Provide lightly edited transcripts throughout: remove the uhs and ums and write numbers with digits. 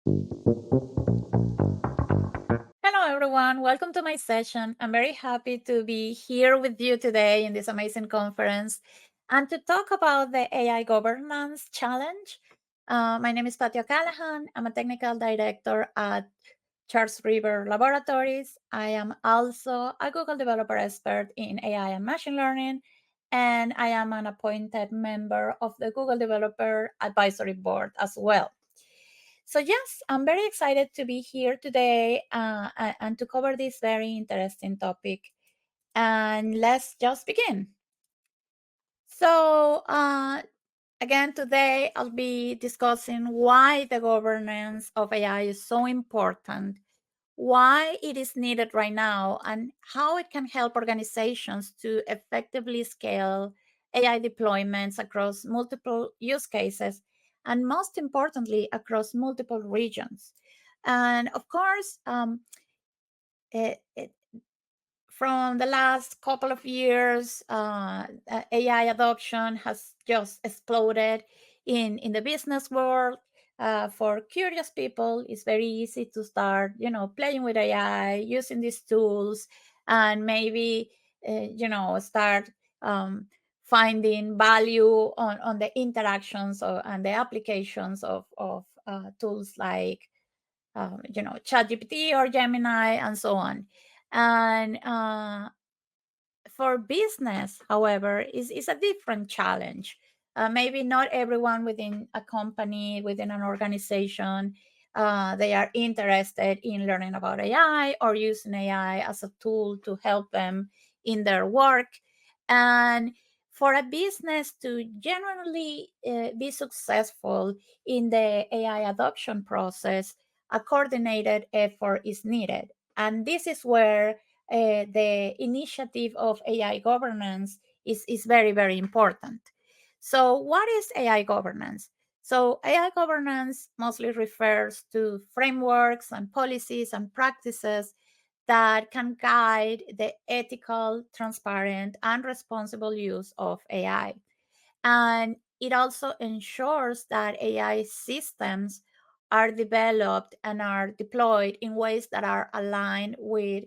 Hello, everyone. Welcome to my session. I'm very happy to be here with you today in this amazing conference and to talk about the AI Governance Challenge. My name is Patio Callahan. I'm a technical director at Charles River Laboratories. I am also a Google developer expert in AI and machine learning, and I am an appointed member of the Google Developer Advisory Board as well. So, yes, I'm very excited to be here today and to cover this very interesting topic. And let's just begin. So, again, today I'll be discussing why the governance of AI is so important, why it is needed right now, and how it can help organizations to effectively scale AI deployments across multiple use cases, and most importantly, across multiple regions. And of course, it, from the last couple of years, AI adoption has just exploded in the business world. For curious people, it's very easy to start, playing with AI, using these tools, and maybe, start finding value on the interactions and the applications of tools like, ChatGPT or Gemini and so on. And for business, however, is a different challenge. Maybe not everyone within a company, within an organization, they are interested in learning about AI or using AI as a tool to help them in their work. And for a business to genuinely be successful in the AI adoption process, a coordinated effort is needed. And this is where the initiative of AI governance is very, very important. So, what is AI governance? So, AI governance mostly refers to frameworks and policies and practices that can guide the ethical, transparent, and responsible use of AI. And it also ensures that AI systems are developed and are deployed in ways that are aligned with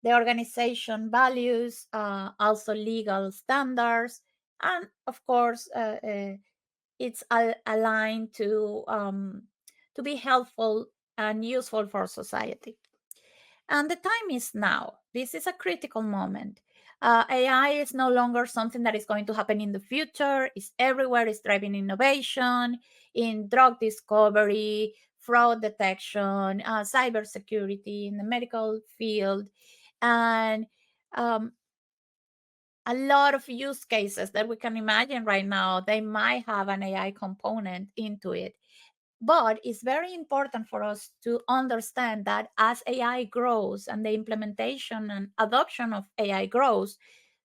the organization values, also legal standards, and of course, it's aligned to be helpful and useful for society. And the time is now. This is a critical moment. AI is no longer something that is going to happen in the future. It's everywhere. It's driving innovation in drug discovery, fraud detection, cybersecurity, in the medical field, and um, a lot of use cases that we can imagine right now. They might have an AI component into it. But it's very important for us to understand that as AI grows and the implementation and adoption of AI grows,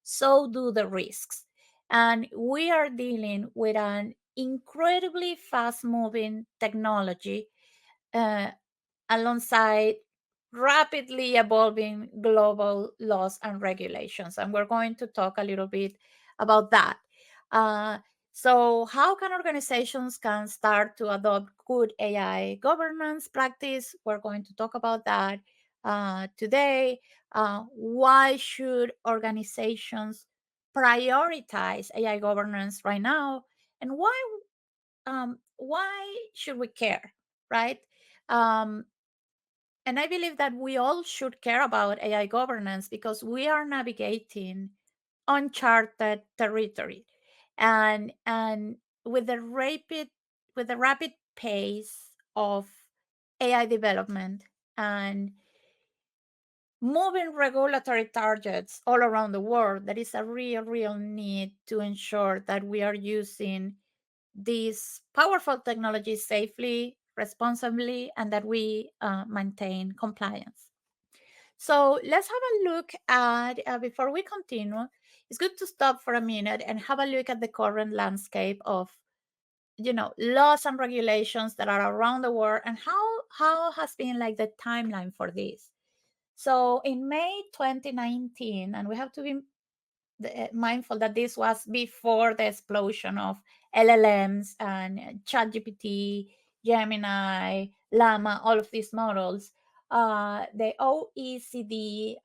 so do the risks. And we are dealing with an incredibly fast moving technology, uh, alongside rapidly evolving global laws and regulations. And we're going to talk a little bit about that. Uh, so, how can organizations can start to adopt good AI governance practice? We're going to talk about that today. Why should organizations prioritize AI governance right now? And why should we care, right? Um, and I believe that we all should care about AI governance because we are navigating uncharted territory. And with the rapid pace of AI development and moving regulatory targets all around the world, there is a real need to ensure that we are using these powerful technologies safely, responsibly, and that we maintain compliance. So let's have a look at, before we continue, it's good to stop for a minute and have a look at the current landscape of, laws and regulations that are around the world and how has been like the timeline for this. So in May 2019, and we have to be mindful that this was before the explosion of LLMs and ChatGPT, Gemini, Llama, all of these models, the OECD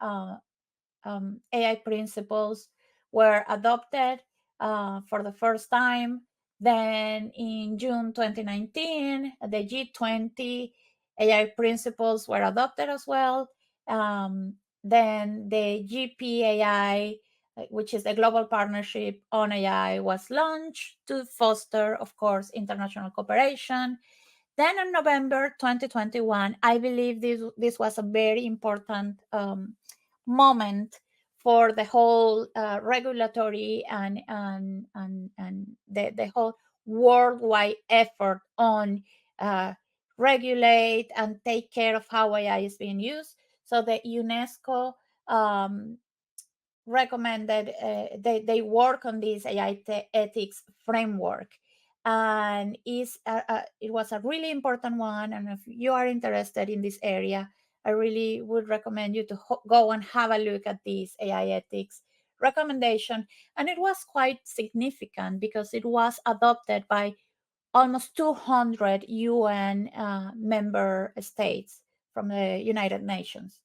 AI principles were adopted for the first time. Then in June 2019, the G20 AI principles were adopted as well. Then the GPAI, which is the Global Partnership on AI, was launched to foster, of course, international cooperation. Then in November 2021, I believe this was a very important moment for the whole regulatory and the whole worldwide effort on regulate and take care of how AI is being used. So the UNESCO um, recommended they work on this AI ethics framework, and it was a really important one. And if you are interested in this area, I really would recommend you to go and have a look at this AI ethics recommendation. And it was quite significant because it was adopted by almost 200 UN member states from the United Nations.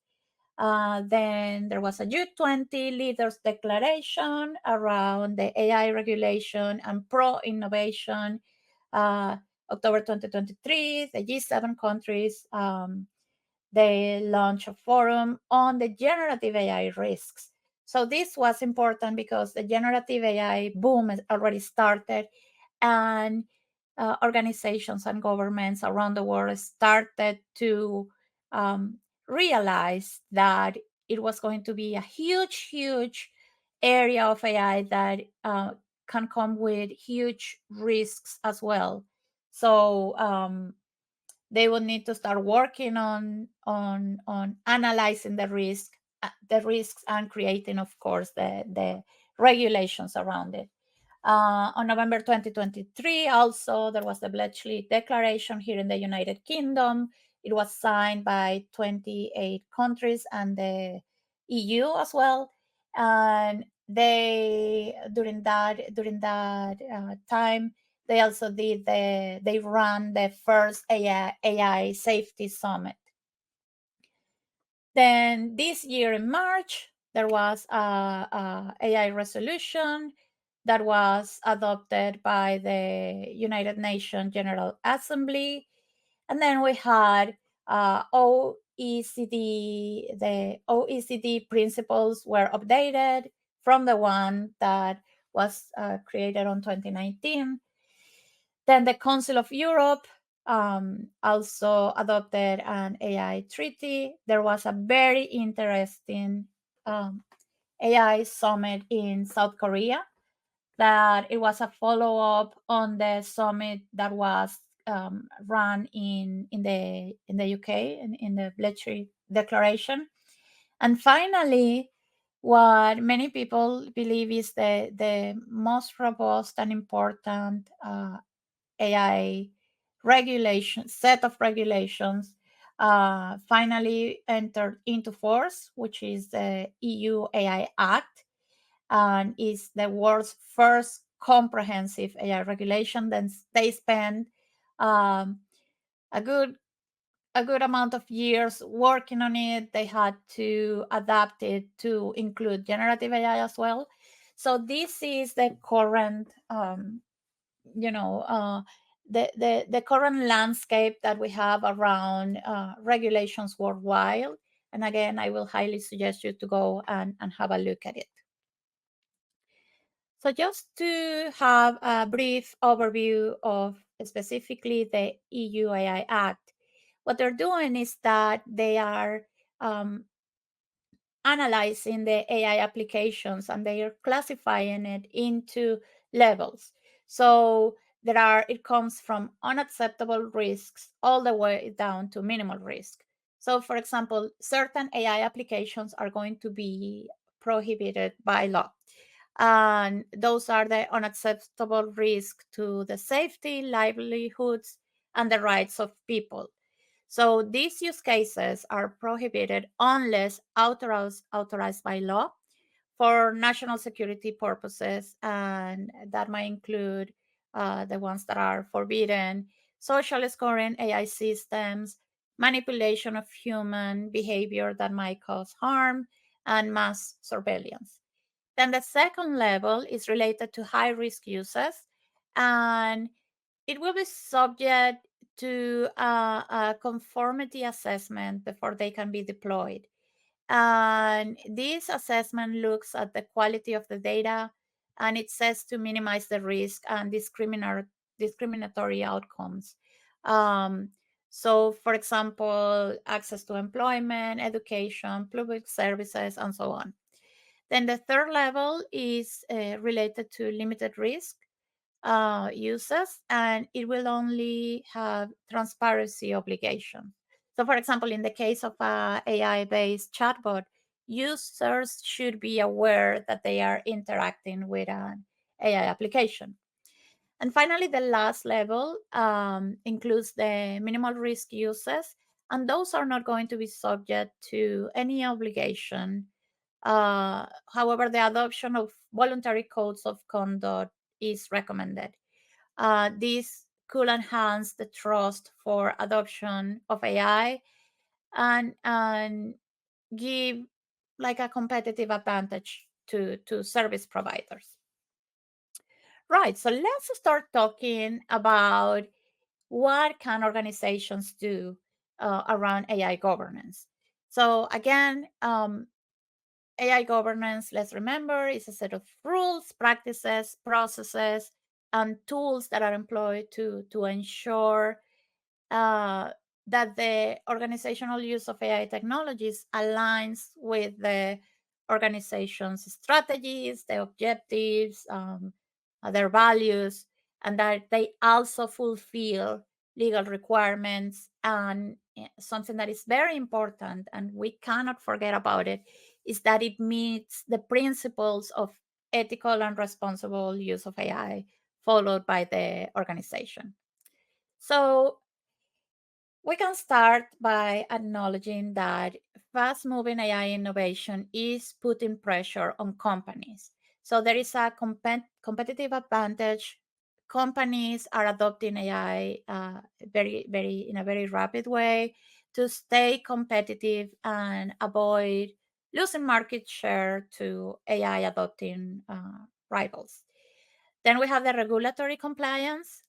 Then there was a G20 leaders declaration around the AI regulation and pro innovation. October 2023, the G7 countries, they launched a forum on the generative AI risks. So this was important because the generative AI boom has already started, and organizations and governments around the world started to um, realize that it was going to be a huge, huge area of AI that can come with huge risks as well. So they will need to start working on analyzing the risks, and creating, of course, the regulations around it. On November 2023, also, there was the Bletchley Declaration here in the United Kingdom. It was signed by 28 countries and the EU as well. And they during that time, they also they ran the first AI safety summit. Then this year in March, there was a AI resolution that was adopted by the United Nations General Assembly. And then we had OECD, the OECD principles were updated from the one that was created on 2019. Then the Council of Europe also adopted an AI treaty. There was a very interesting AI summit in South Korea, that it was a follow-up on the summit that was run in the UK, in the Bletchley Declaration. And finally, what many people believe is the most robust and important AI set of regulations finally entered into force, which is the EU AI Act, and is the world's first comprehensive AI regulation. Then they spent um, a good amount of years working on it. They had to adapt it to include generative AI as well. So this is the current you know the current landscape that we have around regulations worldwide. And again, I will highly suggest you to go and have a look at it. So just to have a brief overview of specifically the EU AI Act, what they're doing is that they are analyzing the AI applications, and they are classifying it into levels. So it comes from unacceptable risks all the way down to minimal risk. So, for example, certain AI applications are going to be prohibited by law. And those are the unacceptable risk to the safety, livelihoods, and the rights of people. So these use cases are prohibited unless authorized by law for national security purposes, and that might include the ones that are forbidden. social scoring AI systems, manipulation of human behavior that might cause harm, and mass surveillance. Then the second level is related to high risk uses, and it will be subject to a conformity assessment before they can be deployed. And this assessment looks at the quality of the data, and it says to minimize the risk and discriminatory outcomes. Um, so, for example, access to employment, education, public services, and so on. Then the third level is related to limited risk uses, and it will only have transparency obligation. So, for example, in the case of a AI-based chatbot, users should be aware that they are interacting with an AI application. And finally, the last level includes the minimal risk uses, and those are not going to be subject to any obligation. However, the adoption of voluntary codes of conduct is recommended. This could enhance the trust for adoption of AI and give like a competitive advantage to service providers. Right. So let's start talking about what can organizations do around AI governance. So again, AI governance, let's remember, is a set of rules, practices, processes, and tools that are employed to ensure uh, that the organizational use of AI technologies aligns with the organization's strategies, their objectives, their values, and that they also fulfill legal requirements. And something that is very important, and we cannot forget about it, is that it meets the principles of ethical and responsible use of AI followed by the organization. So, we can start by acknowledging that fast moving AI innovation is putting pressure on companies. So there is a competitive advantage. Companies are adopting AI in a very rapid way to stay competitive and avoid losing market share to AI adopting rivals. Then we have the regulatory compliance.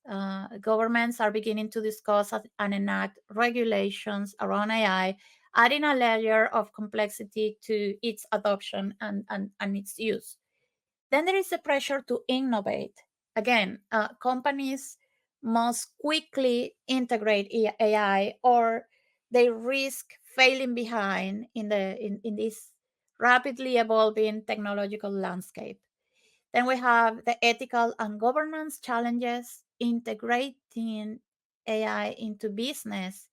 Governments are beginning to discuss and enact regulations around AI, adding a layer of complexity to its adoption and its use. Then there is the pressure to innovate. Again, companies must quickly integrate AI or they risk failing behind in this rapidly evolving technological landscape. Then we have the ethical and governance challenges integrating AI into business.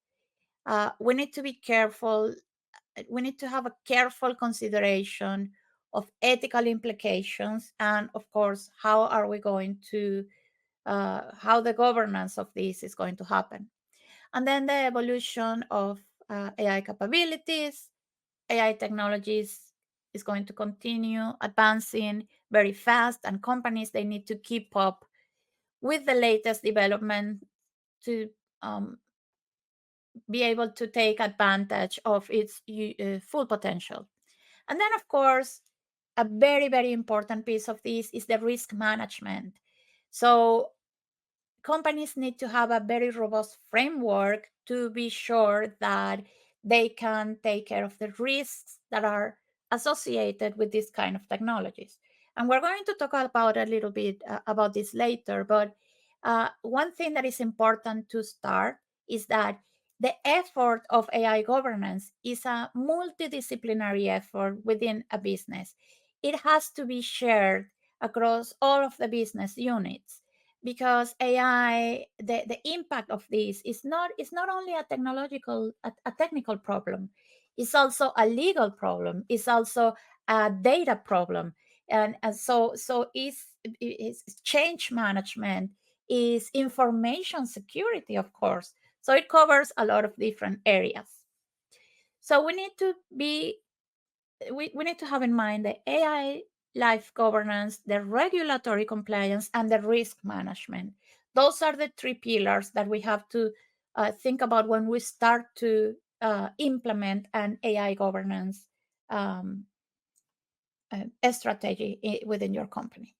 We need to be careful. We need to have a careful consideration of ethical implications, and of course, how are we going to how the governance of this is going to happen. And then the evolution of AI capabilities. AI technologies is going to continue advancing very fast, and companies they need to keep up with the latest development to um, be able to take advantage of its full potential. And then, of course, a very important piece of this is the risk management. So companies need to have a very robust framework to be sure that they can take care of the risks that are associated with this kind of technologies. And we're going to talk about a little bit about this later, but one thing that is important to start is that the effort of AI governance is a multidisciplinary effort within a business. It has to be shared across all of the business units because AI, the impact of this is not only a a technical problem, it's also a legal problem, it's also a data problem, and so is change management, is information security, of course. So it covers a lot of different areas. So we need to have in mind the AI life governance, the regulatory compliance, and the risk management. those are the three pillars that we have to think about when we start to implement an AI governance um, strategy within your company.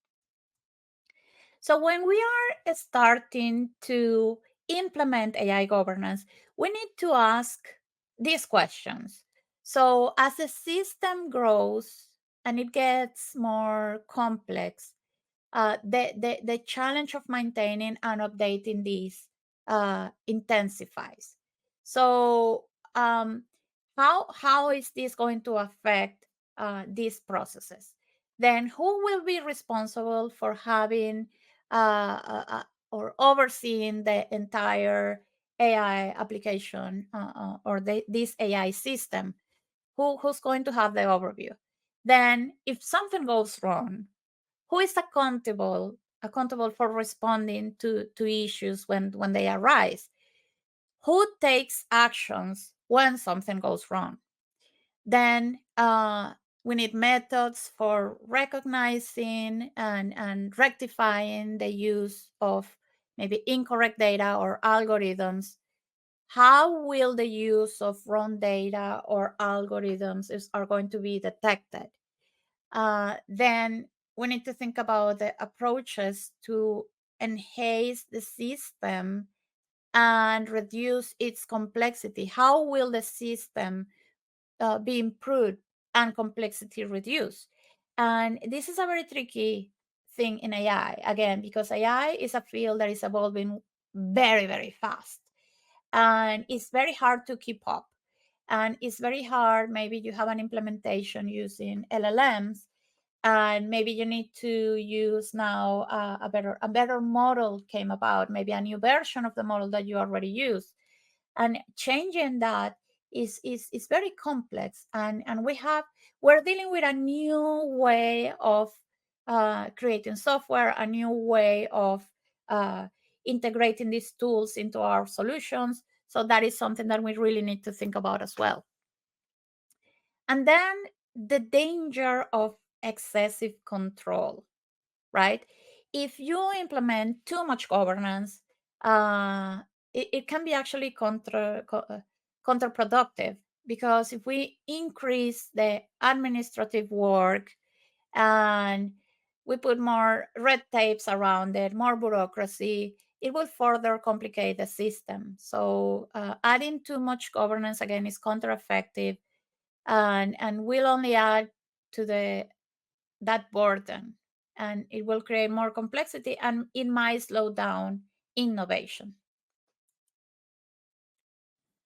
So when we are starting to implement AI governance, we need to ask these questions. So as the system grows and it gets more complex, the challenge of maintaining and updating these intensifies. So how is this going to affect these processes? Then who will be responsible for having or overseeing the entire AI application or this AI system? Who's going to have the overview? Then if something goes wrong, who is accountable for responding to issues when they arise? Who takes actions when something goes wrong? Then we need methods for recognizing and rectifying the use of maybe incorrect data or algorithms. How will the use of wrong data or algorithms are going to be detected? Then we need to think about the approaches to enhance the system and reduce its complexity. How will the system be improved and complexity reduced? And this is a very tricky thing in AI, again, because AI is a field that is evolving very, very fast. And it's very hard to keep up. And it's very hard. Maybe you have an implementation using LLMs, and maybe you need to use now a better model came about, maybe a new version of the model that you already use, and changing that is very complex, and we're dealing with a new way of creating software, a new way of uh, integrating these tools into our solutions. So that is something that we really need to think about as well. And then the danger of excessive control, right? If you implement too much governance, uh, it can be actually counterproductive, because if we increase the administrative work and we put more red tapes around it, more bureaucracy, it will further complicate the system. So adding too much governance again is counter-effective, and will only add to the that burden, and it will create more complexity, and it might slow down innovation.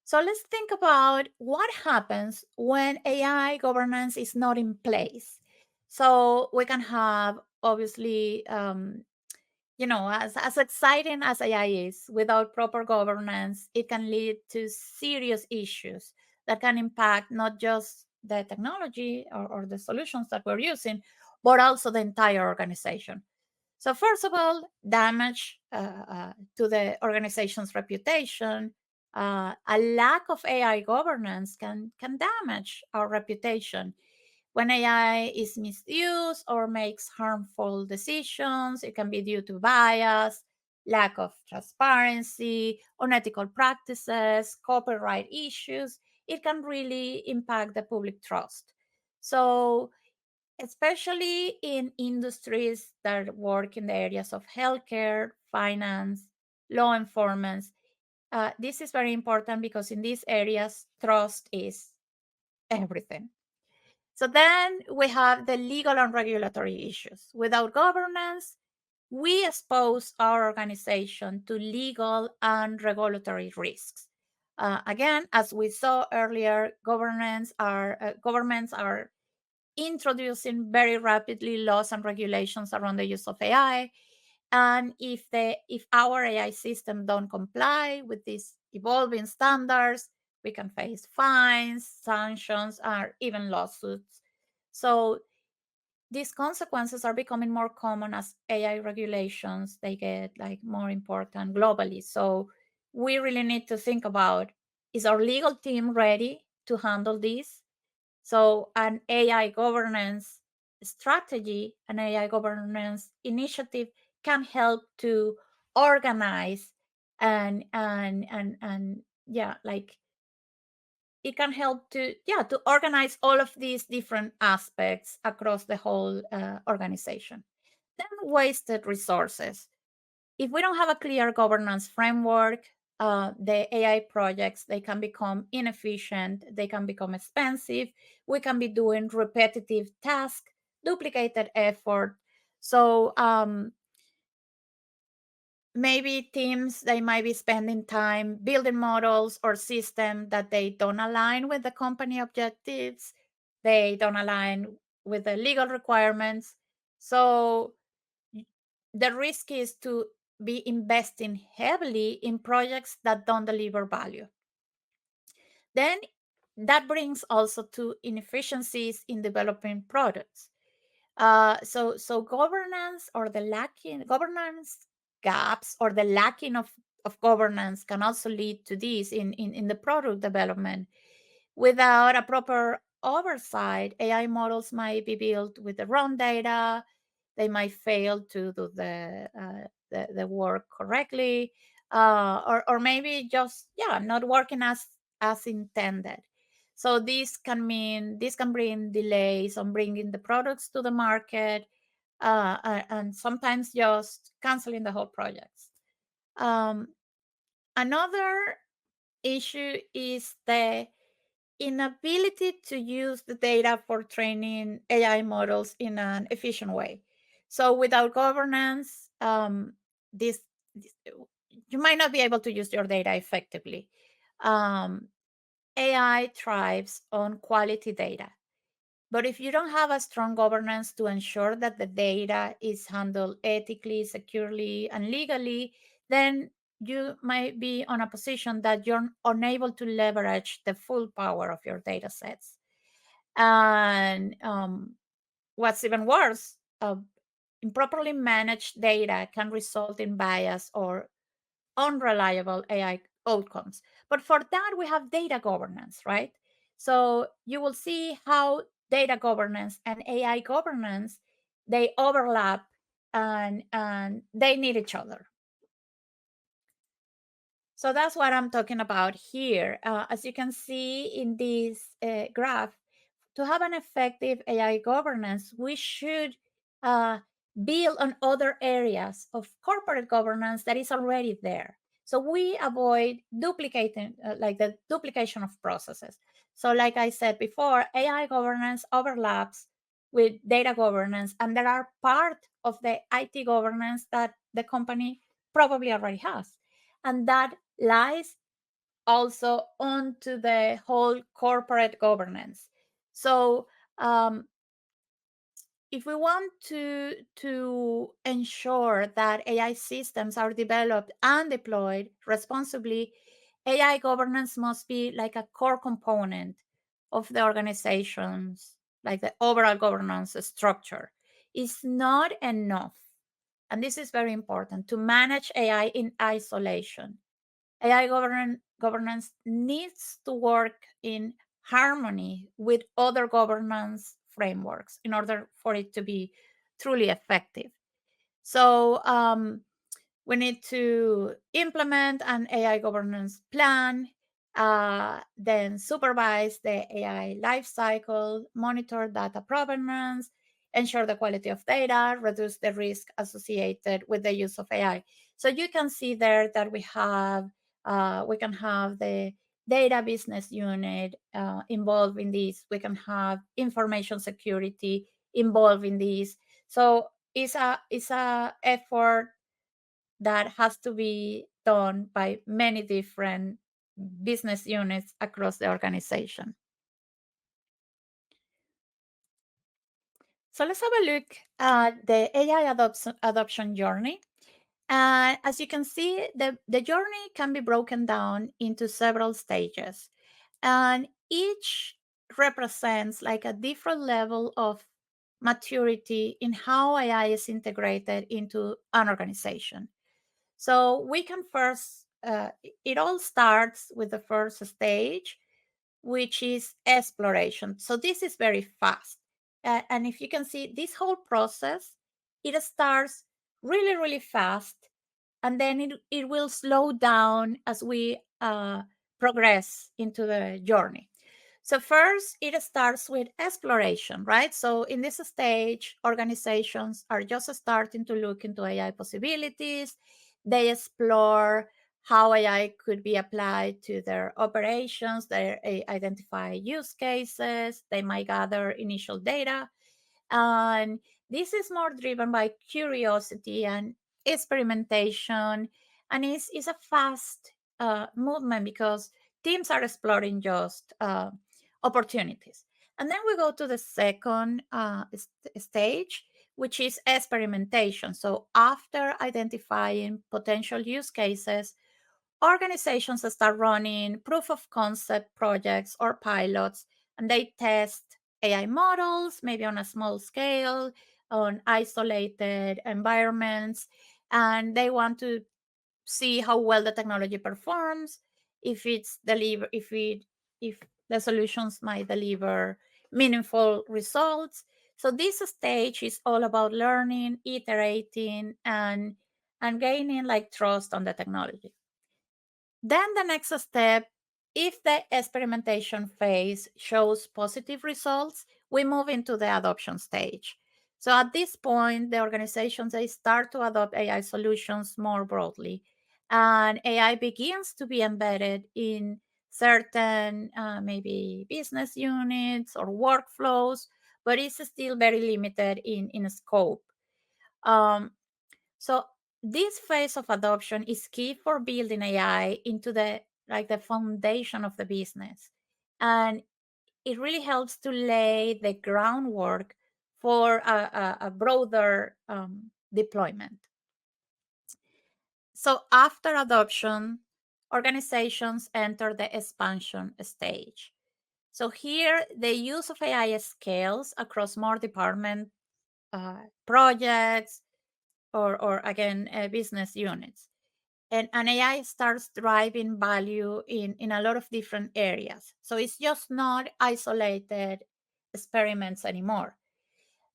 So let's think about what happens when AI governance is not in place. So we can have, obviously, as exciting as AI is, without proper governance, it can lead to serious issues that can impact not just the technology or the solutions that we're using, but also the entire organization. So, first of all, damage to the organization's reputation. A lack of AI governance can damage our reputation. When AI is misused or makes harmful decisions, it can be due to bias, lack of transparency, unethical practices, copyright issues. It can really impact the public trust. So, especially in industries that work in the areas of healthcare, finance, law enforcement. This is very important because in these areas, trust is everything. So then we have the legal and regulatory issues. Without governance, we expose our organization to legal and regulatory risks. Again, as we saw earlier, governments are introducing very rapidly laws and regulations around the use of AI. And if our AI system don't comply with these evolving standards, we can face fines, sanctions, or even lawsuits. So these consequences are becoming more common as AI regulations they get like more important globally. So we really need to think about, is our legal team ready to handle this? So, an AI governance strategy, an AI governance initiative can help to organize and yeah, like it can help to, yeah, to organize all of these different aspects across the whole organization. Then wasted resources. If we don't have a clear governance framework, the AI projects, they can become inefficient, they can become expensive, we can be doing repetitive tasks, duplicated effort. So maybe teams, they might be spending time building models or systems that they don't align with the company objectives, they don't align with the legal requirements. So the risk is to be investing heavily in projects that don't deliver value. Then that brings also to inefficiencies in developing products. So governance or the lacking governance gaps or the lacking of governance can also lead to this in the product development. Without a proper oversight, AI models might be built with the wrong data. They might fail to do the work correctly, or maybe just, yeah, not working as intended. So this can bring delays on bringing the products to the market, and sometimes just canceling the whole projects. Um, Another issue is the inability to use the data for training AI models in an efficient way. So without governance, this you might not be able to use your data effectively. Um, AI thrives on quality data. But if you don't have a strong governance to ensure that the data is handled ethically, securely, and legally, then you might be on a position that you're unable to leverage the full power of your data sets. And what's even worse, improperly managed data can result in bias or unreliable AI outcomes. But for that, we have data governance, right? So you will see how data governance and AI governance, they overlap, and they need each other. So that's what I'm talking about here. As you can see in this graph, to have an effective AI governance, we should uh, build on other areas of corporate governance that is already there. So we avoid duplicating, like the duplication of processes. So, like I said before, AI governance overlaps with data governance, and there are part of the IT governance that the company probably already has. And that lies also onto the whole corporate governance. So um, if we want to ensure that AI systems are developed and deployed responsibly, AI governance must be like a core component of the organization's, like the overall governance structure. It's not enough, and this is very important, to manage AI in isolation. AI governance needs to work in harmony with other governance frameworks in order for it to be truly effective. So we need to implement an AI governance plan, then supervise the AI lifecycle, monitor data provenance, ensure the quality of data, reduce the risk associated with the use of AI. So you can see there that we can have the data business unit involved in this. We can have information security involved in this. So it's a effort that has to be done by many different business units across the organization. So let's have a look at the AI adoption journey. As you can see, the journey can be broken down into several stages, and each represents like a different level of maturity in how AI is integrated into an organization. So we can first, it all starts with the first stage, which is exploration. So this is very fast. And if you can see this whole process, it starts really, really fast. and then it will slow down as we progress into the journey. So first, it starts with exploration, right? So in this stage, organizations are just starting to look into AI possibilities. They explore how AI could be applied to their operations. They identify use cases. They might gather initial data. And this is more driven by curiosity and experimentation. And it's a fast movement because teams are exploring just opportunities. And then we go to the second stage, which is experimentation. So after identifying potential use cases, organizations start running proof of concept projects or pilots, and they test AI models, maybe on a small scale, on isolated environments, and they want to see how well the technology performs, if the solutions might deliver meaningful results. So this stage is all about learning, iterating, and gaining like trust on the technology. Then the next step, if the experimentation phase shows positive results, we move into the adoption stage. So at this point, the organizations they start to adopt AI solutions more broadly, and AI begins to be embedded in certain maybe business units or workflows, but it's still very limited in scope. Um, so this phase of adoption is key for building AI into the foundation of the business. And it really helps to lay the groundwork for a broader deployment. So after adoption, organizations enter the expansion stage. So here, the use of AI scales across more department projects, or again business units, and AI starts driving value in a lot of different areas. So it's just not isolated experiments anymore.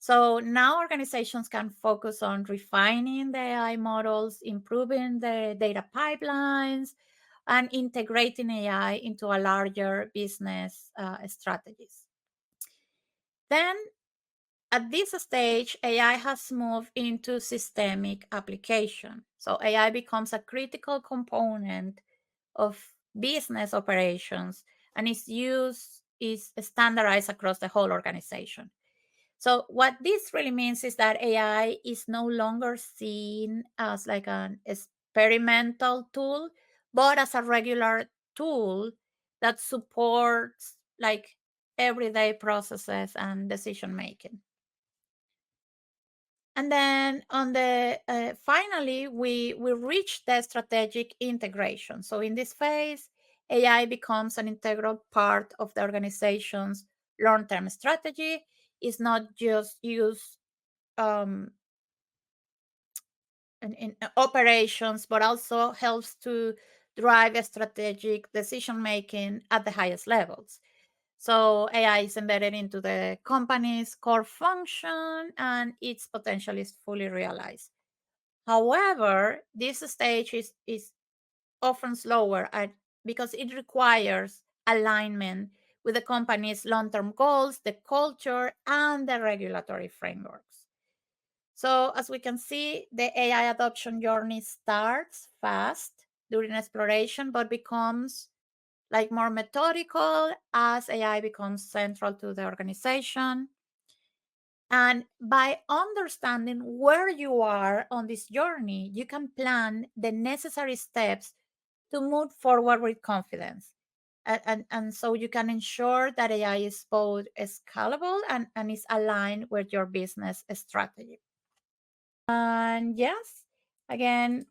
So now organizations can focus on refining the AI models, improving the data pipelines, and integrating AI into a larger business strategies. Then at this stage, AI has moved into systemic application. So AI becomes a critical component of business operations, and its use is standardized across the whole organization. So what this really means is that AI is no longer seen as like an experimental tool, but as a regular tool that supports like everyday processes and decision making. And then on the finally, we reach the strategic integration. So in this phase, AI becomes an integral part of the organization's long-term strategy. It's not just used um, in operations, but also helps to drive a strategic decision making at the highest levels. So AI is embedded into the company's core function, and its potential is fully realized. However, this stage is often slower because it requires alignment with the company's long term goals, the culture, and the regulatory frameworks. So, as we can see, the AI adoption journey starts fast during exploration, but becomes like more methodical as AI becomes central to the organization. And by understanding where you are on this journey, you can plan the necessary steps to move forward with confidence. And so you can ensure that AI is both scalable and is aligned with your business strategy. And yes, again,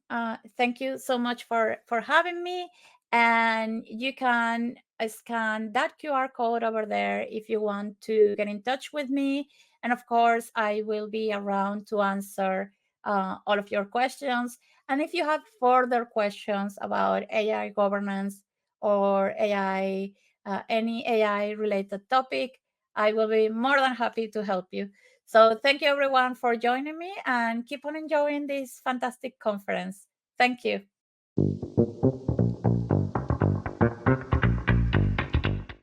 thank you so much for having me. And you can scan that QR code over there if you want to get in touch with me. And of course, I will be around to answer all of your questions. And if you have further questions about AI governance or AI, any AI related topic, I will be more than happy to help you. So thank you everyone for joining me, and keep on enjoying this fantastic conference. Thank you.